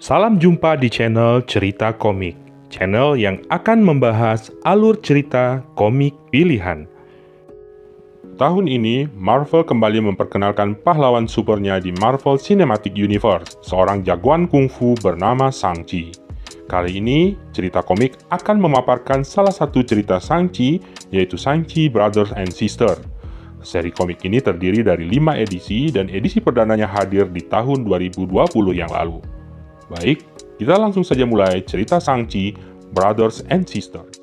Salam jumpa di channel Cerita Komik, channel yang akan membahas alur cerita komik pilihan. Tahun ini, Marvel kembali memperkenalkan pahlawan supernya di Marvel Cinematic Universe, seorang jagoan kungfu bernama Shang-Chi. Kali ini, cerita komik akan memaparkan salah satu cerita Shang-Chi, yaitu Shang-Chi Brothers and Sisters. Seri komik ini terdiri dari 5 edisi dan edisi perdananya hadir di tahun 2020 yang lalu. Baik, kita langsung saja mulai cerita Shang-Chi, Brothers and Sisters.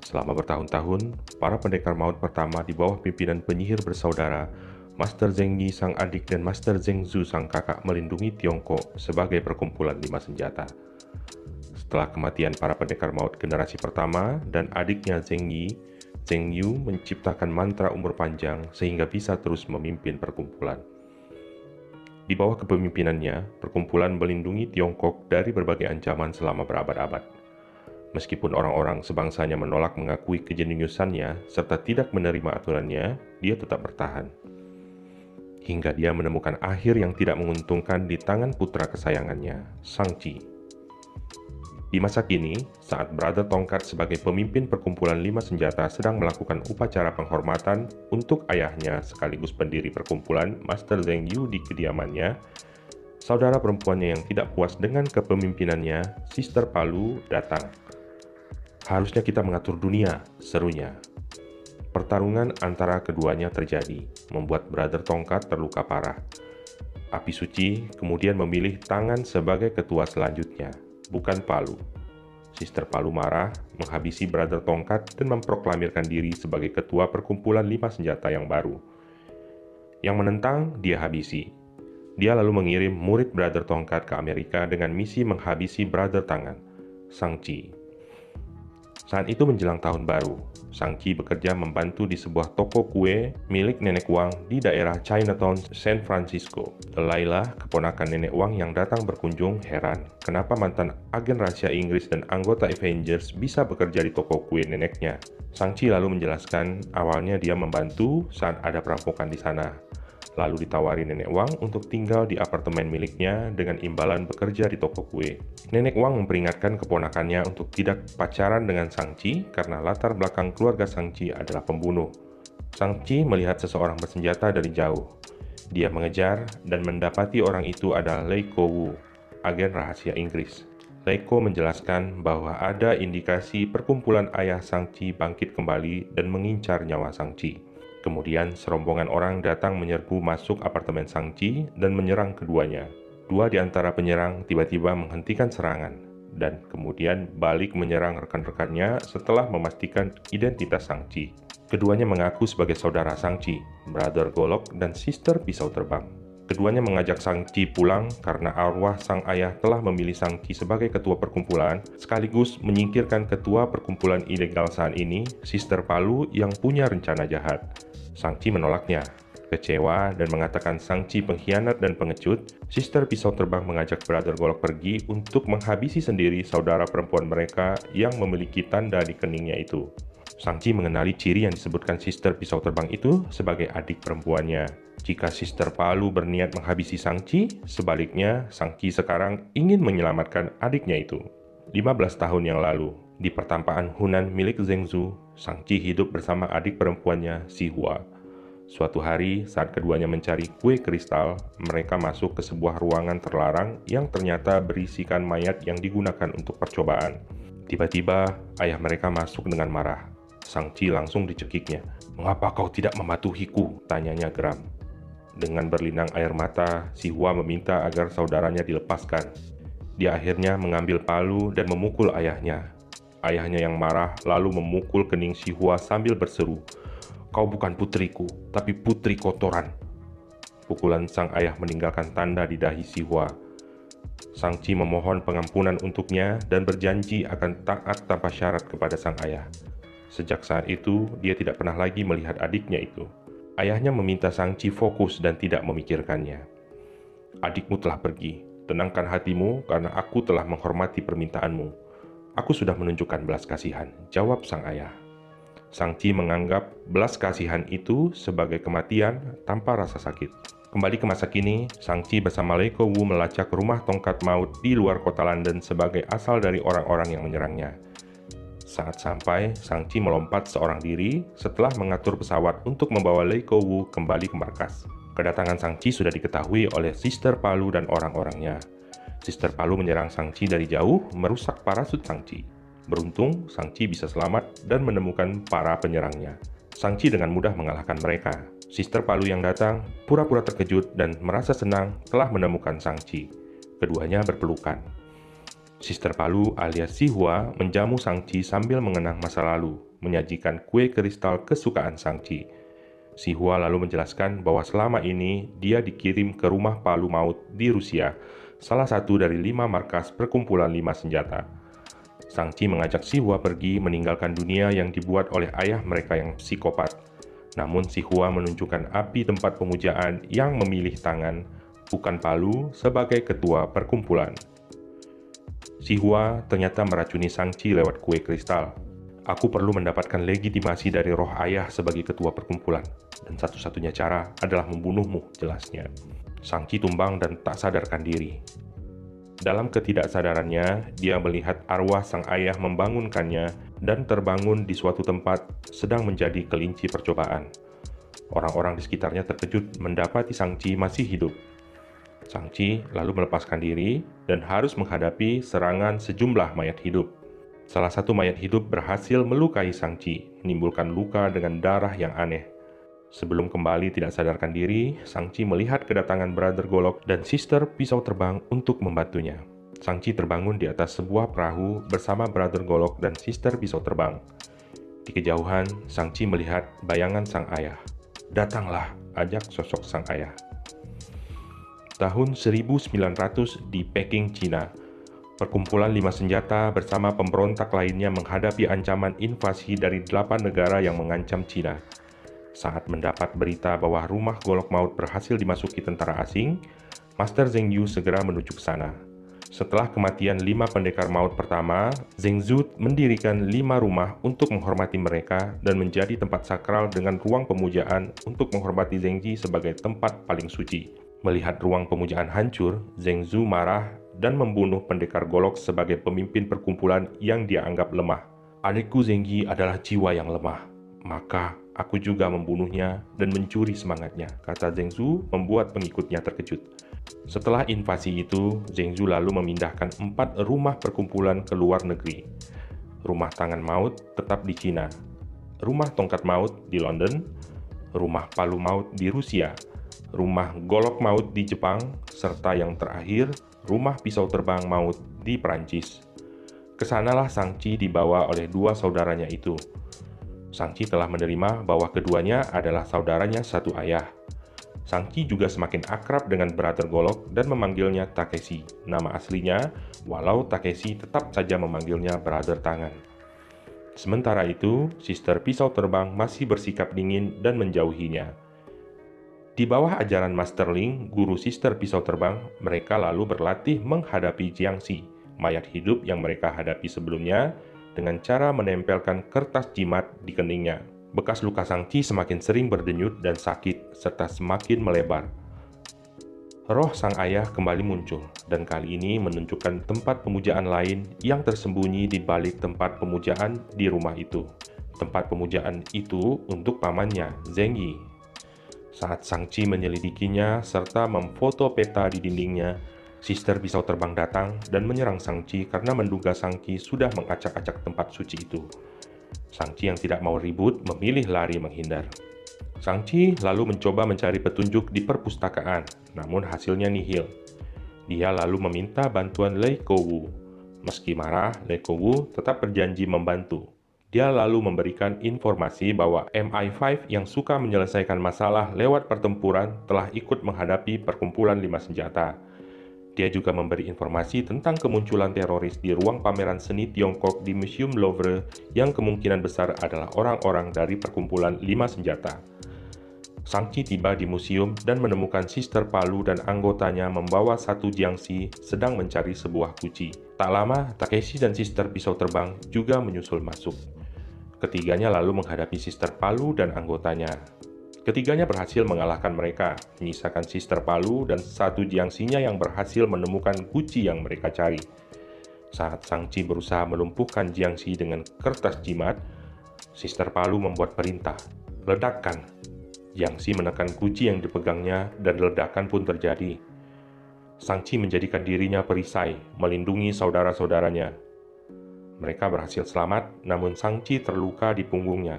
Selama bertahun-tahun, para pendekar maut pertama di bawah pimpinan penyihir bersaudara, Master Zheng Yi sang adik dan Master Zheng Zu sang kakak melindungi Tiongkok sebagai perkumpulan 5 senjata. Setelah kematian para pendekar maut generasi pertama dan adiknya Zheng Yi, Zheng Yu menciptakan mantra umur panjang sehingga bisa terus memimpin perkumpulan. Di bawah kepemimpinannya, perkumpulan melindungi Tiongkok dari berbagai ancaman selama berabad-abad. Meskipun orang-orang sebangsanya menolak mengakui kejeniusannya serta tidak menerima aturannya, dia tetap bertahan. Hingga dia menemukan akhir yang tidak menguntungkan di tangan putra kesayangannya, Shang-Chi. Di masa kini, saat Brother Tongkat sebagai pemimpin perkumpulan 5 senjata sedang melakukan upacara penghormatan untuk ayahnya sekaligus pendiri perkumpulan, Master Zheng Yu di kediamannya, saudara perempuannya yang tidak puas dengan kepemimpinannya, Sister Palu, datang. "Harusnya kita mengatur dunia," serunya. Pertarungan antara keduanya terjadi, membuat Brother Tongkat terluka parah. Api Suci kemudian memilih tangan sebagai ketua selanjutnya, bukan Palu. Sister Palu marah, menghabisi Brother Tongkat dan memproklamirkan diri sebagai ketua perkumpulan 5 senjata yang baru. Yang menentang, dia habisi. Dia lalu mengirim murid Brother Tongkat ke Amerika dengan misi menghabisi Brother Tangan, Shang-Chi. Saat itu menjelang tahun baru, Shang-Chi bekerja membantu di sebuah toko kue milik Nenek Wang di daerah Chinatown, San Francisco. Delilah, keponakan Nenek Wang yang datang berkunjung, heran kenapa mantan agen rahasia Inggris dan anggota Avengers bisa bekerja di toko kue neneknya. Shang-Chi lalu menjelaskan awalnya dia membantu saat ada perampokan di sana. Lalu ditawari Nenek Wang untuk tinggal di apartemen miliknya dengan imbalan bekerja di toko kue. Nenek Wang memperingatkan keponakannya untuk tidak pacaran dengan Shang-Chi karena latar belakang keluarga Shang-Chi adalah pembunuh. Shang-Chi melihat seseorang bersenjata dari jauh. Dia mengejar dan mendapati orang itu adalah Lei Kou, agen rahasia Inggris. Lei Kou menjelaskan bahwa ada indikasi perkumpulan ayah Shang-Chi bangkit kembali dan mengincar nyawa Shang-Chi. Kemudian serombongan orang datang menyerbu masuk apartemen Shang-Chi dan menyerang keduanya. 2 di antara penyerang tiba-tiba menghentikan serangan dan kemudian balik menyerang rekan-rekannya setelah memastikan identitas Shang-Chi. Keduanya mengaku sebagai saudara Shang-Chi, Brother Golok dan Sister Pisau Terbang. Keduanya mengajak Shang-Chi pulang karena arwah sang ayah telah memilih Shang-Chi sebagai ketua perkumpulan, sekaligus menyingkirkan ketua perkumpulan ilegal saat ini, Sister Palu yang punya rencana jahat. Shang-Chi menolaknya. Kecewa dan mengatakan Shang-Chi pengkhianat dan pengecut, Sister Pisau Terbang mengajak Brother Golok pergi untuk menghabisi sendiri saudara perempuan mereka yang memiliki tanda di keningnya itu. Shang-Chi mengenali ciri yang disebutkan Sister Pisau Terbang itu sebagai adik perempuannya. Jika Sister Palu berniat menghabisi Shang-Chi, sebaliknya Shang-Chi sekarang ingin menyelamatkan adiknya itu. 15 tahun yang lalu, di pertampaan Hunan milik Zheng Zu, Shang-Chi hidup bersama adik perempuannya, Si Hua. Suatu hari, saat keduanya mencari kue kristal, mereka masuk ke sebuah ruangan terlarang yang ternyata berisikan mayat yang digunakan untuk percobaan. Tiba-tiba, ayah mereka masuk dengan marah. Shang-Chi langsung dicekiknya. "Mengapa kau tidak mematuhiku?" tanyanya geram. Dengan berlinang air mata, Si Hua meminta agar saudaranya dilepaskan. Dia akhirnya mengambil palu dan memukul ayahnya. Ayahnya yang marah lalu memukul kening Si Hua sambil berseru, "Kau bukan putriku, tapi putri kotoran." Pukulan sang ayah meninggalkan tanda di dahi Si Hua. Shang-Chi memohon pengampunan untuknya dan berjanji akan taat tanpa syarat kepada sang ayah. Sejak saat itu, dia tidak pernah lagi melihat adiknya itu. Ayahnya meminta Shang-Chi fokus dan tidak memikirkannya. "Adikmu telah pergi. Tenangkan hatimu karena aku telah menghormati permintaanmu. Aku sudah menunjukkan belas kasihan," jawab sang ayah. Shang-Chi menganggap belas kasihan itu sebagai kematian tanpa rasa sakit. Kembali ke masa kini, Shang-Chi bersama Lei Kou melacak rumah tongkat maut di luar kota London sebagai asal dari orang-orang yang menyerangnya. Saat sampai, Shang-Chi melompat seorang diri setelah mengatur pesawat untuk membawa Lei Kou kembali ke markas. Kedatangan Shang-Chi sudah diketahui oleh Sister Palu dan orang-orangnya. Sister Palu menyerang Shang-Chi dari jauh, merusak parasut Shang-Chi. Beruntung, Shang-Chi bisa selamat dan menemukan para penyerangnya. Shang-Chi dengan mudah mengalahkan mereka. Sister Palu yang datang pura-pura terkejut dan merasa senang telah menemukan Shang-Chi. Keduanya berpelukan. Sister Palu alias Xihua menjamu Shang-Chi sambil mengenang masa lalu, menyajikan kue kristal kesukaan Shang-Chi. Xihua lalu menjelaskan bahwa selama ini dia dikirim ke rumah Palu Maut di Rusia, salah satu dari 5 markas perkumpulan 5 senjata. Shang-Chi mengajak Xihua pergi meninggalkan dunia yang dibuat oleh ayah mereka yang psikopat. Namun Xihua menunjukkan api tempat pemujaan yang memilih tangan, bukan Palu, sebagai ketua perkumpulan. Xihua ternyata meracuni Shang-Chi lewat kue kristal. Aku perlu mendapatkan legitimasi dari roh ayah sebagai ketua perkumpulan, dan satu-satunya cara adalah membunuhmu, jelasnya. Shang-Chi tumbang dan tak sadarkan diri. Dalam ketidaksadarannya, dia melihat arwah sang ayah membangunkannya dan terbangun di suatu tempat sedang menjadi kelinci percobaan. Orang-orang di sekitarnya terkejut mendapati Shang-Chi masih hidup. Shang-Chi lalu melepaskan diri dan harus menghadapi serangan sejumlah mayat hidup. Salah satu mayat hidup berhasil melukai Shang-Chi, menimbulkan luka dengan darah yang aneh. Sebelum kembali tidak sadarkan diri, Shang-Chi melihat kedatangan Brother Golok dan Sister Pisau Terbang untuk membantunya. Shang-Chi terbangun di atas sebuah perahu bersama Brother Golok dan Sister Pisau Terbang. Di kejauhan, Shang-Chi melihat bayangan sang ayah. Datanglah, ajak sosok sang ayah. Tahun 1900 di Peking, Cina, perkumpulan 5 senjata bersama pemberontak lainnya menghadapi ancaman invasi dari 8 negara yang mengancam Cina. Saat mendapat berita bahwa rumah Golok Maut berhasil dimasuki tentara asing, Master Zheng Yu segera menuju ke sana. Setelah kematian 5 pendekar maut pertama, Zheng Zu mendirikan 5 rumah untuk menghormati mereka dan menjadi tempat sakral dengan ruang pemujaan untuk menghormati Zheng Ji sebagai tempat paling suci. Melihat ruang pemujaan hancur, Zheng Zu marah dan membunuh pendekar Golok sebagai pemimpin perkumpulan yang dia anggap lemah. Adikku Zheng Ji adalah jiwa yang lemah, maka aku juga membunuhnya dan mencuri semangatnya, kata Zheng Zu membuat pengikutnya terkejut. Setelah invasi itu, Zheng Zu lalu memindahkan 4 rumah perkumpulan ke luar negeri. Rumah Tangan Maut tetap di Cina, Rumah Tongkat Maut di London, Rumah Palu Maut di Rusia, Rumah Golok Maut di Jepang, serta yang terakhir, Rumah Pisau Terbang Maut di Perancis. Kesanalah Shang-Chi dibawa oleh 2 saudaranya itu. Shang-Chi telah menerima bahwa keduanya adalah saudaranya satu ayah. Shang-Chi juga semakin akrab dengan Brother Golok dan memanggilnya Takeshi, nama aslinya, walau Takeshi tetap saja memanggilnya Brother Tangan. Sementara itu, Sister Pisau Terbang masih bersikap dingin dan menjauhinya. Di bawah ajaran Master Ling, guru Sister Pisau Terbang, mereka lalu berlatih menghadapi Jiangxi, mayat hidup yang mereka hadapi sebelumnya, dengan cara menempelkan kertas jimat di keningnya. Bekas luka Shang-Chi semakin sering berdenyut dan sakit, serta semakin melebar. Roh sang ayah kembali muncul, dan kali ini menunjukkan tempat pemujaan lain yang tersembunyi di balik tempat pemujaan di rumah itu. Tempat pemujaan itu untuk pamannya, Zheng Yi. Saat Shang-Chi menyelidikinya serta memfoto peta di dindingnya, Sister Pisau Terbang datang dan menyerang Shang-Chi karena menduga Shang-Chi sudah mengacak-acak tempat suci itu. Shang-Chi yang tidak mau ribut memilih lari menghindar. Shang-Chi lalu mencoba mencari petunjuk di perpustakaan, namun hasilnya nihil. Dia lalu meminta bantuan Lei Kou. Meski marah, Lei Kou tetap berjanji membantu. Dia lalu memberikan informasi bahwa MI5 yang suka menyelesaikan masalah lewat pertempuran telah ikut menghadapi perkumpulan 5 senjata. Dia juga memberi informasi tentang kemunculan teroris di ruang pameran seni Tiongkok di Museum Louvre yang kemungkinan besar adalah orang-orang dari perkumpulan 5 senjata. Shang-Chi tiba di museum dan menemukan Sister Palu dan anggotanya membawa satu Jiangxi sedang mencari sebuah guci. Tak lama, Takeshi dan Sister Pisau Terbang juga menyusul masuk. Ketiganya lalu menghadapi Sister Palu dan anggotanya. Ketiganya berhasil mengalahkan mereka, menyisakan Sister Palu dan satu jiangsinya yang berhasil menemukan guci yang mereka cari. Saat Shang-Chi berusaha melumpuhkan Jiangxi dengan kertas jimat, Sister Palu membuat perintah, "Ledakkan!" Jiangxi menekan guci yang dipegangnya dan ledakan pun terjadi. Shang-Chi menjadikan dirinya perisai, melindungi saudara-saudaranya. Mereka berhasil selamat, namun Shang-Chi terluka di punggungnya.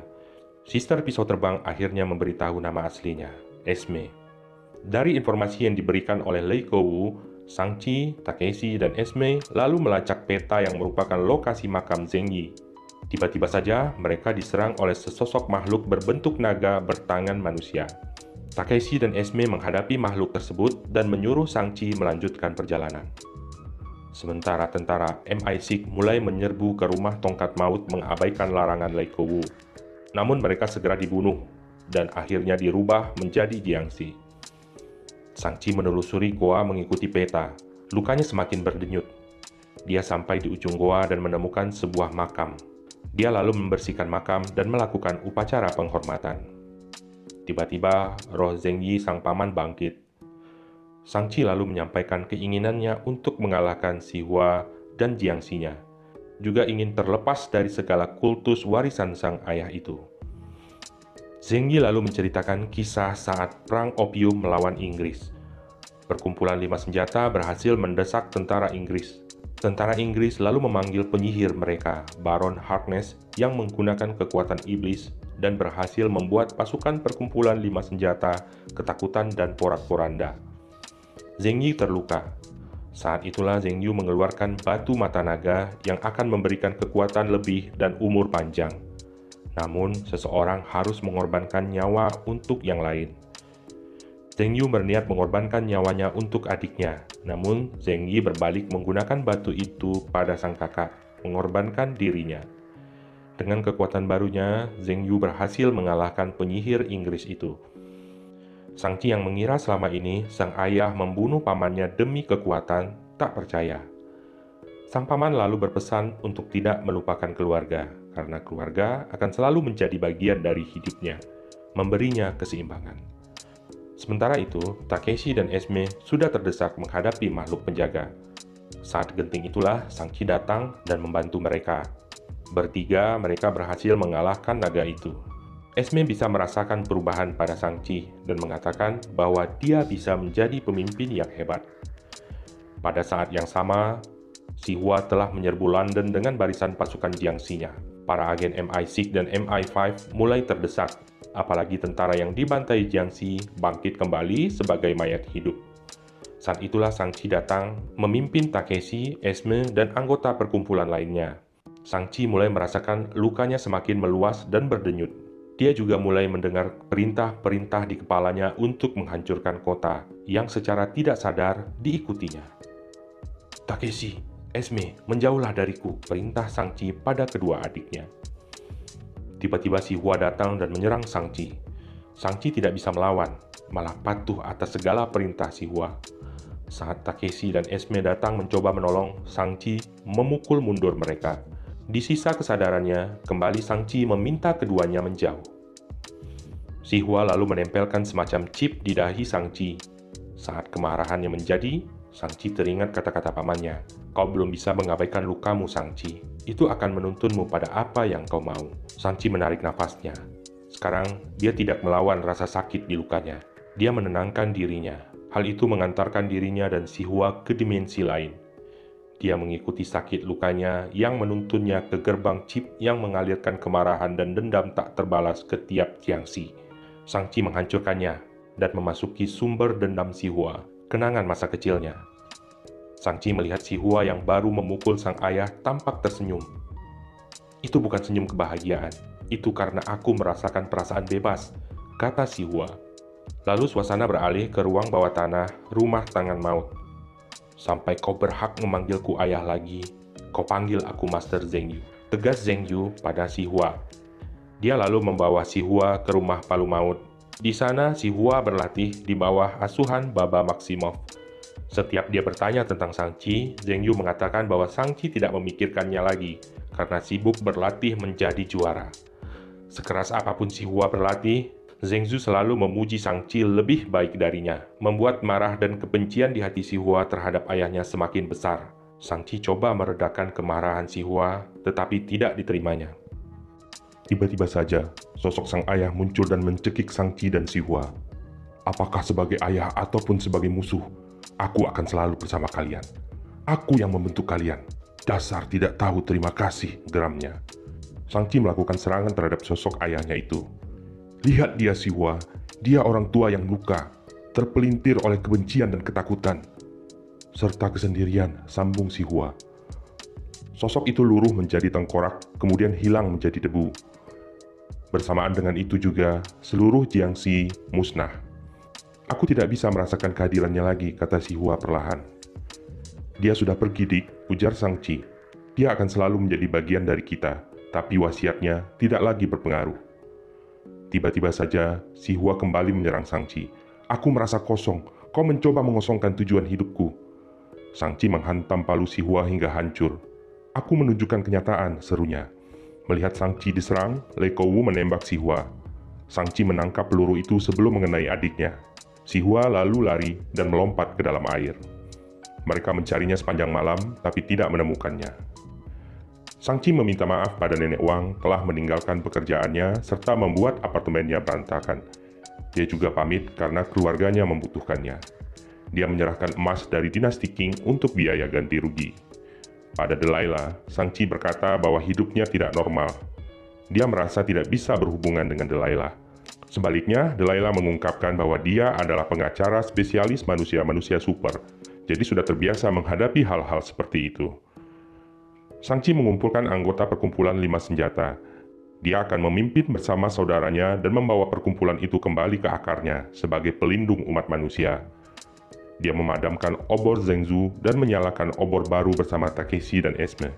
Sister Pisau Terbang akhirnya memberitahu nama aslinya, Esme. Dari informasi yang diberikan oleh Lei Kouwu, Shang-Chi, Takeshi, dan Esme lalu melacak peta yang merupakan lokasi makam Zheng Yi. Tiba-tiba saja mereka diserang oleh sesosok makhluk berbentuk naga bertangan manusia. Takeshi dan Esme menghadapi makhluk tersebut dan menyuruh Shang-Chi melanjutkan perjalanan. Sementara tentara MI6 mulai menyerbu ke rumah tongkat maut mengabaikan larangan Lei Kouwu. Namun mereka segera dibunuh dan akhirnya dirubah menjadi Jiangxi. Shang-Chi menelusuri goa mengikuti peta. Lukanya semakin berdenyut. Dia sampai di ujung goa dan menemukan sebuah makam. Dia lalu membersihkan makam dan melakukan upacara penghormatan. Tiba-tiba, roh Zheng Yi sang paman bangkit. Shang-Chi lalu menyampaikan keinginannya untuk mengalahkan Si Hua dan Jiangxinya. Juga ingin terlepas dari segala kultus warisan sang ayah itu. Zheng Yi lalu menceritakan kisah saat Perang Opium melawan Inggris. Perkumpulan lima senjata berhasil mendesak tentara Inggris. Tentara Inggris lalu memanggil penyihir mereka, Baron Harkness, yang menggunakan kekuatan iblis dan berhasil membuat pasukan perkumpulan lima senjata ketakutan dan porak-poranda. Zheng Yi terluka. Saat itulah Zheng Yu mengeluarkan batu mata naga yang akan memberikan kekuatan lebih dan umur panjang. Namun, seseorang harus mengorbankan nyawa untuk yang lain. Zheng Yu berniat mengorbankan nyawanya untuk adiknya, namun Zheng Yi berbalik menggunakan batu itu pada sang kakak, mengorbankan dirinya. Dengan kekuatan barunya, Zheng Yu berhasil mengalahkan penyihir Inggris itu. Shang-Chi yang mengira selama ini sang ayah membunuh pamannya demi kekuatan, tak percaya. Sang paman lalu berpesan untuk tidak melupakan keluarga, karena keluarga akan selalu menjadi bagian dari hidupnya, memberinya keseimbangan. Sementara itu, Takeshi dan Esme sudah terdesak menghadapi makhluk penjaga. Saat genting itulah Shang-Chi datang dan membantu mereka. Bertiga, mereka berhasil mengalahkan naga itu. Esme bisa merasakan perubahan pada Shang-Chi dan mengatakan bahwa dia bisa menjadi pemimpin yang hebat. Pada saat yang sama, Si Hua telah menyerbu London dengan barisan pasukan Jiangxinya. Para agen MI6 dan MI5 mulai terdesak, apalagi tentara yang dibantai Jiangxi bangkit kembali sebagai mayat hidup. Saat itulah Shang-Chi datang, memimpin Takeshi, Esme, dan anggota perkumpulan lainnya. Shang-Chi mulai merasakan lukanya semakin meluas dan berdenyut. Dia juga mulai mendengar perintah-perintah di kepalanya untuk menghancurkan kota, yang secara tidak sadar diikutinya. "Takeshi, Esme, menjauhlah dariku," perintah Shang-Chi pada kedua adiknya. Tiba-tiba Si Hua datang dan menyerang Shang-Chi. Shang-Chi tidak bisa melawan, malah patuh atas segala perintah Si Hua. Saat Takeshi dan Esme datang mencoba menolong, Shang-Chi memukul mundur mereka. Di sisa kesadarannya, kembali Shang-Chi meminta keduanya menjauh. Si Hua lalu menempelkan semacam chip di dahi Shang-Chi. Saat kemarahannya menjadi, Shang-Chi teringat kata-kata pamannya, "Kau belum bisa mengabaikan lukamu, Shang-Chi. Itu akan menuntunmu pada apa yang kau mau." Shang-Chi menarik nafasnya. Sekarang, dia tidak melawan rasa sakit di lukanya. Dia menenangkan dirinya. Hal itu mengantarkan dirinya dan Si Hua ke dimensi lain. Dia mengikuti sakit lukanya yang menuntunnya ke gerbang chip yang mengalirkan kemarahan dan dendam tak terbalas ke tiap Jiangxi. Shang-Chi menghancurkannya dan memasuki sumber dendam Si Hua, kenangan masa kecilnya. Shang-Chi melihat Si Hua yang baru memukul sang ayah tampak tersenyum. "Itu bukan senyum kebahagiaan, itu karena aku merasakan perasaan bebas," kata Si Hua. Lalu suasana beralih ke ruang bawah tanah, rumah tangan maut. "Sampai kau berhak memanggilku ayah lagi, kau panggil aku Master Zheng Yu," tegas Zheng Yu pada Si Hua. Dia lalu membawa Si Hua ke rumah palu maut. Di sana, Si Hua berlatih di bawah asuhan Baba Maximoff. Setiap dia bertanya tentang Shang-Chi, Zheng Yu mengatakan bahwa Shang-Chi tidak memikirkannya lagi karena sibuk berlatih menjadi juara. Sekeras apapun Si Hua berlatih, Zhengzhu selalu memuji Sang Qi lebih baik darinya, membuat marah dan kebencian di hati Si Hua terhadap ayahnya semakin besar. Sang Qi coba meredakan kemarahan Si Hua, tetapi tidak diterimanya. Tiba-tiba saja, sosok sang ayah muncul dan mencekik Sang Qi dan Si Hua. Apakah sebagai ayah ataupun sebagai musuh, aku akan selalu bersama kalian. Aku yang membentuk kalian. Dasar tidak tahu terima kasih, geramnya. Sang Qi melakukan serangan terhadap sosok ayahnya itu. Lihat dia Si Hua, dia orang tua yang luka, terpelintir oleh kebencian dan ketakutan, serta kesendirian, sambung Si Hua. Sosok itu luruh menjadi tengkorak, kemudian hilang menjadi debu. Bersamaan dengan itu juga, seluruh Jiangxi musnah. Aku tidak bisa merasakan kehadirannya lagi, kata Si Hua perlahan. Dia sudah pergi, Dik, ujar Sang Qi. Dia akan selalu menjadi bagian dari kita, tapi wasiatnya tidak lagi berpengaruh. Tiba-tiba saja, Si Hua kembali menyerang Sang Qi. Aku merasa kosong, kau mencoba mengosongkan tujuan hidupku. Sang Qi menghantam palu Si Hua hingga hancur. Aku menunjukkan kenyataan, serunya. Melihat Sang Qi diserang, Lei Kou menembak Si Hua. Sang Qi menangkap peluru itu sebelum mengenai adiknya. Si Hua lalu lari dan melompat ke dalam air. Mereka mencarinya sepanjang malam, tapi tidak menemukannya. Sang Qi meminta maaf pada Nenek Wang telah meninggalkan pekerjaannya serta membuat apartemennya berantakan. Dia juga pamit karena keluarganya membutuhkannya. Dia menyerahkan emas dari dinasti Qing untuk biaya ganti rugi. Pada Delilah, Sang Qi berkata bahwa hidupnya tidak normal. Dia merasa tidak bisa berhubungan dengan Delilah. Sebaliknya, Delilah mengungkapkan bahwa dia adalah pengacara spesialis manusia-manusia super, jadi sudah terbiasa menghadapi hal-hal seperti itu. Sang Qi mengumpulkan anggota perkumpulan 5 senjata. Dia akan memimpin bersama saudaranya dan membawa perkumpulan itu kembali ke akarnya sebagai pelindung umat manusia. Dia memadamkan obor Zhengzhu dan menyalakan obor baru bersama Takeshi dan Esme.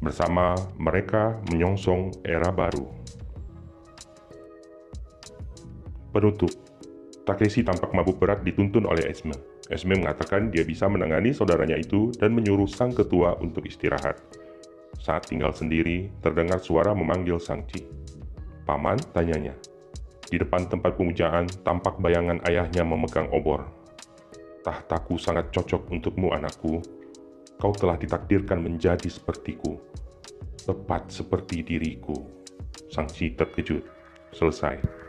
Bersama mereka menyongsong era baru. Penutup. Takeshi tampak mabuk berat dituntun oleh Esme. Esme mengatakan dia bisa menangani saudaranya itu dan menyuruh sang ketua untuk istirahat. Saat tinggal sendiri, terdengar suara memanggil Sang Qi. Paman, tanyanya. Di depan tempat pemujaan, tampak bayangan ayahnya memegang obor. Tahtaku sangat cocok untukmu, anakku. Kau telah ditakdirkan menjadi sepertiku. Tepat seperti diriku. Sang Qi terkejut. Selesai.